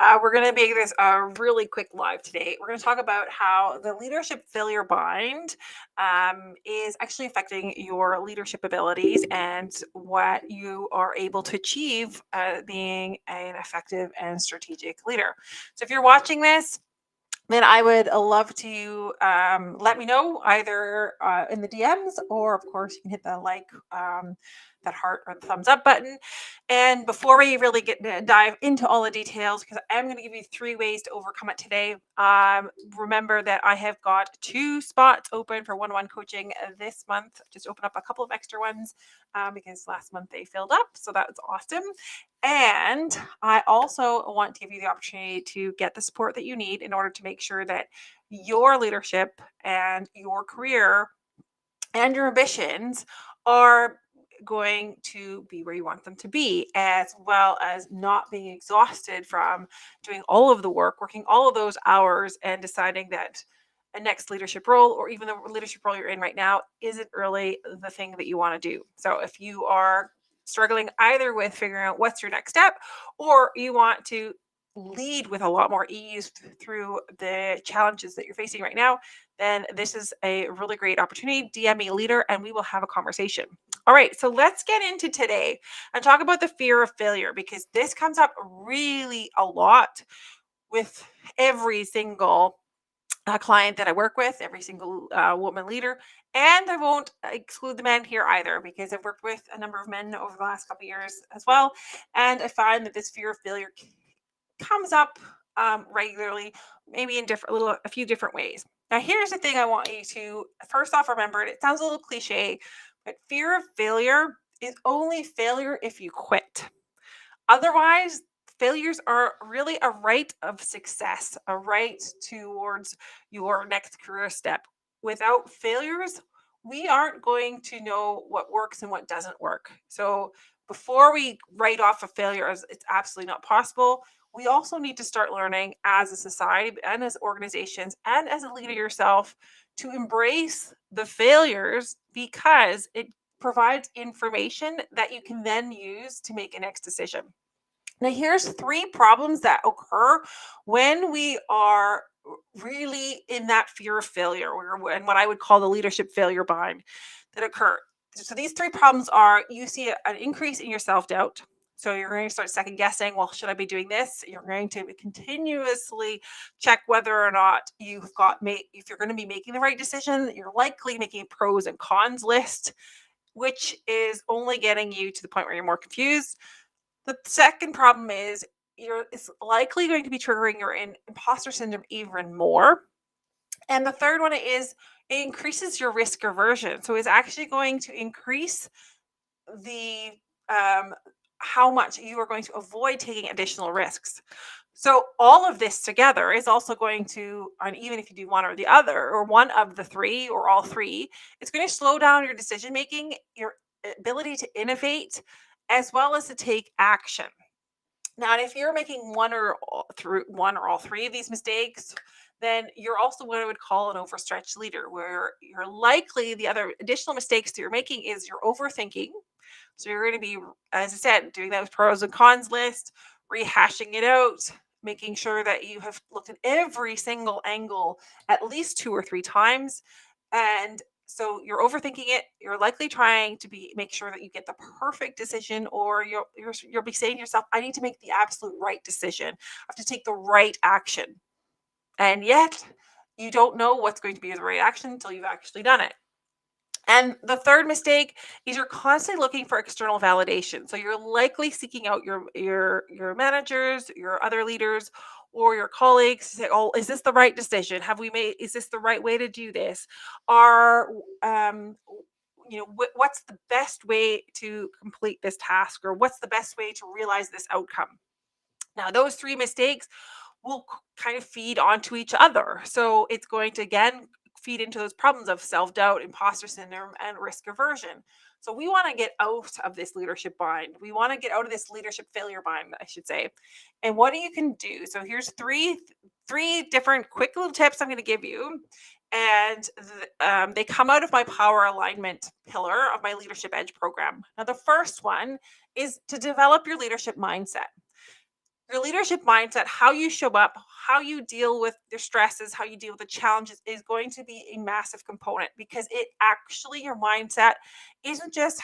We're going to make this a really quick live today. We're going to talk about how the leadership failure bind is actually affecting your leadership abilities and what you are able to achieve being an effective and strategic leader. So, if you're watching this, then I would love to let me know either in the DMs, or of course you can hit the like, that heart or the thumbs up button. And before we really get to dive into all the details, because I'm going to give you 3 ways to overcome it today. Remember that I have got 2 spots open for one-on-one coaching this month. Just open up a couple of extra ones because last month they filled up, so that was awesome. And I also want to give you the opportunity to get the support that you need in order to make sure that your leadership and your career and your ambitions are going to be where you want them to be, as well as not being exhausted from doing all of the work, working all of those hours, and deciding that a next leadership role, or even the leadership role you're in right now, isn't really the thing that you want to do. So if you are struggling either with figuring out what's your next step, or you want to lead with a lot more ease through the challenges that you're facing right now, then this is a really great opportunity. DM me leader and we will have a conversation. All right, so let's get into today and talk about the fear of failure, because this comes up really a lot with every single client that I work with, every single woman leader. And I won't exclude the men here either, because I've worked with a number of men over the last couple of years as well. And I find that this fear of failure comes up regularly, maybe in a few different ways. Now, here's the thing I want you to first off remember, and it sounds a little cliche, but fear of failure is only failure if you quit. Otherwise, failures are really a rite of success, a right towards your next career step. Without failures, we aren't going to know what works and what doesn't work. So, before we write off a failure as it's absolutely not possible, we also need to start learning as a society and as organizations and as a leader yourself to embrace the failures, because it provides information that you can then use to make a next decision. Now, here's 3 problems that occur when we are really in that fear of failure, and what I would call the leadership failure bind that occur. So, these 3 problems are: you see an increase in your self doubt. So, you're going to start second guessing, well, should I be doing this? You're going to continuously check whether or not if you're going to be making the right decision. You're likely making a pros and cons list, which is only getting you to the point where you're more confused. The second problem is it's likely going to be triggering your imposter syndrome even more. And the third one is it increases your risk aversion. So it's actually going to increase the how much you are going to avoid taking additional risks. So all of this together is also going to, and even if you do one or the other, or one of the 3, or all 3, it's going to slow down your decision making, your ability to innovate, as well as to take action. Now, if you're making one or all 3 of these mistakes, then you're also what I would call an overstretched leader, where you're likely the other additional mistakes that you're making is you're overthinking. So you're going to be, as I said, doing that with pros and cons list, rehashing it out, making sure that you have looked at every single angle at least 2 or 3 times. And so you're overthinking it. You're likely trying to make sure that you get the perfect decision, or you'll be saying to yourself, I need to make the absolute right decision. I have to take the right action. And yet you don't know what's going to be the right action until you've actually done it. And the third mistake is you're constantly looking for external validation. So you're likely seeking out your managers, your other leaders, or your colleagues to say, "Oh, is this the right decision? Is this the right way to do this? Are what's the best way to complete this task, or what's the best way to realize this outcome?" Now, those 3 mistakes will kind of feed onto each other. So it's going to again feed into those problems of self doubt, imposter syndrome, and risk aversion. So we want to get out of this leadership bind. We want to get out of this leadership failure bind, I should say. And what you can do. So here's three different quick little tips I'm going to give you. And they come out of my power alignment pillar of my Leadership Edge program. Now, the first one is to develop your leadership mindset. Your leadership mindset, how you show up, how you deal with your stresses, how you deal with the challenges is going to be a massive component, because it actually, your mindset isn't just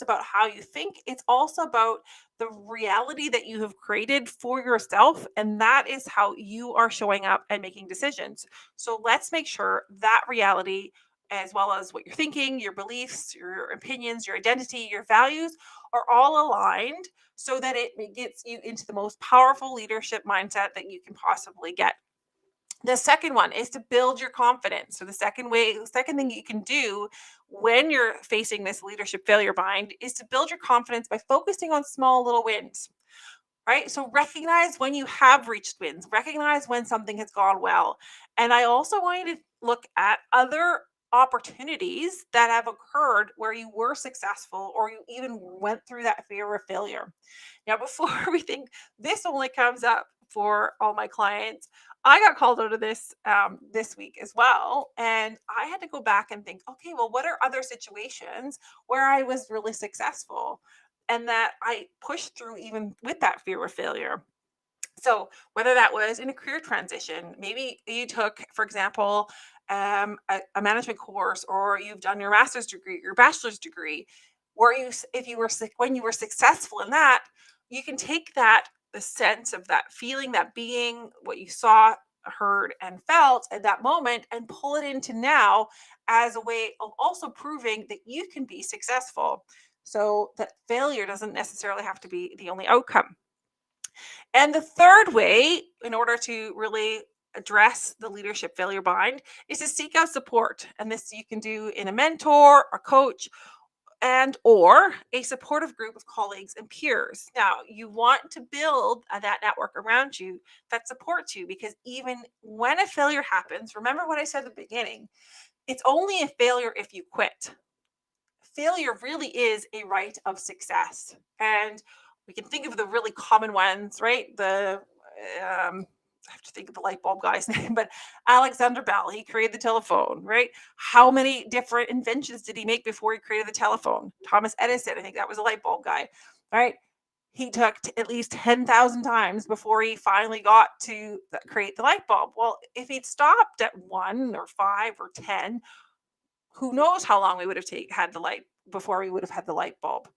about how you think, it's also about the reality that you have created for yourself, and that is how you are showing up and making decisions. So let's make sure that reality, as well as what you're thinking, your beliefs, your opinions, your identity, your values, are all aligned, so that it gets you into the most powerful leadership mindset that you can possibly get. The second one is to build your confidence. So the second thing you can do when you're facing this leadership failure bind is to build your confidence by focusing on small little wins. Right? So recognize when you have reached wins, recognize when something has gone well. And I also want you to look at other opportunities that have occurred where you were successful, or you even went through that fear of failure. Now, before we think this only comes up for all my clients, I got called out of this week as well, and I had to go back and think, okay, well, what are other situations where I was really successful, and that I pushed through even with that fear of failure. So whether that was in a career transition, maybe you took, for example, a management course, or you've done your master's degree, your bachelor's degree, where if you were when you were successful in that, you can take that, the sense of that feeling, that being, what you saw, heard, and felt at that moment, and pull it into now as a way of also proving that you can be successful. So that failure doesn't necessarily have to be the only outcome. And the third way, in order to really address the leadership failure bind, is to seek out support. And this you can do in a mentor, a coach, and or a supportive group of colleagues and peers. Now, you want to build that network around you that supports you, because even when a failure happens, remember what I said at the beginning, it's only a failure if you quit. Failure really is a rite of success. And we can think of the really common ones, right? I have to think of the light bulb guy's name, but Alexander Bell, he created the telephone, right? How many different inventions did he make before he created the telephone? Thomas Edison, I think that was a light bulb guy, right? He took at least 10,000 times before he finally got to create the light bulb. Well, if he'd stopped at 1 or 5 or 10, who knows how long we would have had the light before we would have had the light bulb,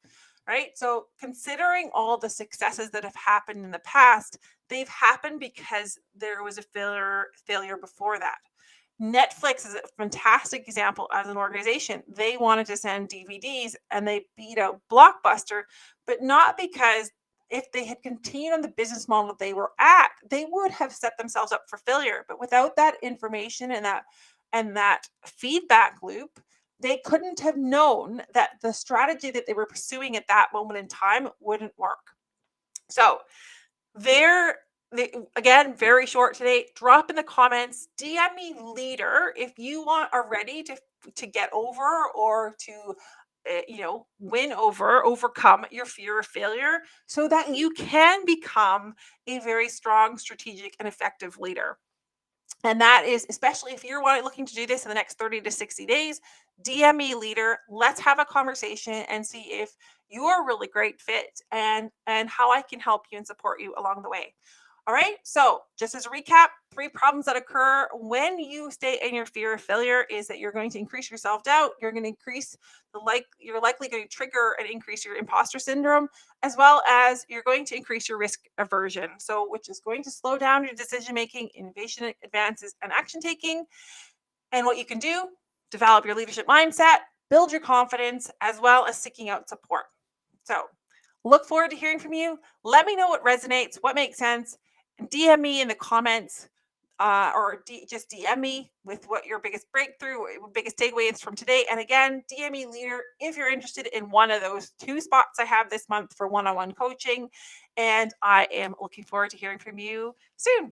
right? So considering all the successes that have happened in the past, they've happened because there was a failure before that. Netflix is a fantastic example as an organization. They wanted to send DVDs and they beat out Blockbuster, but not because, if they had continued on the business model that they were at, they would have set themselves up for failure. But without that information and that feedback loop, they couldn't have known that the strategy that they were pursuing at that moment in time wouldn't work. So there, again, very short today. Drop in the comments, DM me leader if you are ready to get over, or to overcome your fear of failure, so that you can become a very strong, strategic, and effective leader. And that is, especially if you're looking to do this in the next 30 to 60 days, DM me leader. Let's have a conversation and see if you're a really great fit, and how I can help you and support you along the way. All right. So just as a recap, 3 problems that occur when you stay in your fear of failure is that you're going to increase your self-doubt. You're going to increase you're likely going to trigger and increase your imposter syndrome, as well as you're going to increase your risk aversion. So, which is going to slow down your decision making, innovation advances, and action taking. And what you can do, develop your leadership mindset, build your confidence, as well as seeking out support. So, look forward to hearing from you. Let me know what resonates, what makes sense. DM me in the comments, just DM me with what your biggest breakthrough, biggest takeaway is from today. And again, DM me leader if you're interested in one of those 2 spots I have this month for one-on-one coaching. And I am looking forward to hearing from you soon.